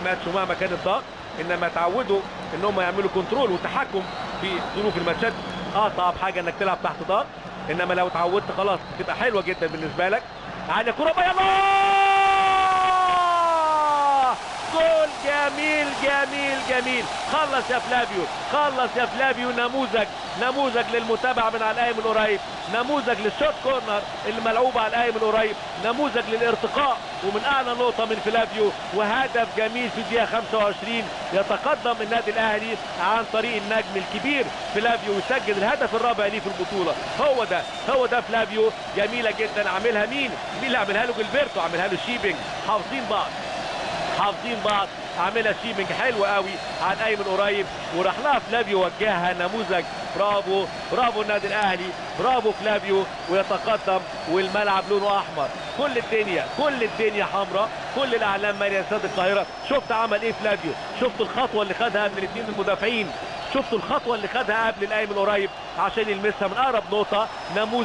الماتش ومهما كان الضغط، انما اتعودوا ان هم يعملوا كنترول وتحكم في ظروف الماتشات. اصعب حاجه انك تلعب تحت ضغط، انما لو اتعودت خلاص تبقى حلوه جدا بالنسبه لك. عاليه كره يلا جول جميل جميل جميل. خلص يا فلافيو، خلص يا فلافيو. نموذج للمتابعه من على القايم القريب، نموذج للشوت كورنر اللي ملعوبه على القايم القريب، نموذج للارتقاء ومن اعلى نقطه من فلافيو، وهدف جميل في الدقيقه 25. يتقدم النادي الاهلي عن طريق النجم الكبير فلافيو ويسجل الهدف الرابع ليه في البطوله. هو ده فلافيو. جميله جدا. عاملها مين اللي عاملها له؟ جilberto. عاملها له شيبنج. حافظين بعض. عاملها شيبنج حلو قوي على القايم القريب وراح لها فلافيو وجهها. نموذج. برافو النادي الاهلي، برافو فلافيو. ويتقدم والملعب لونه احمر. كل الدنيا حمراء، كل الاعلام ماليه استاد القاهره. شفت عمل ايه فلافيو؟ شفت الخطوه اللي خدها قبل الاثنين المدافعين؟ شفتوا الخطوه اللي خدها قبل القايم القريب عشان يلمسها من اقرب نقطه؟ نموذج.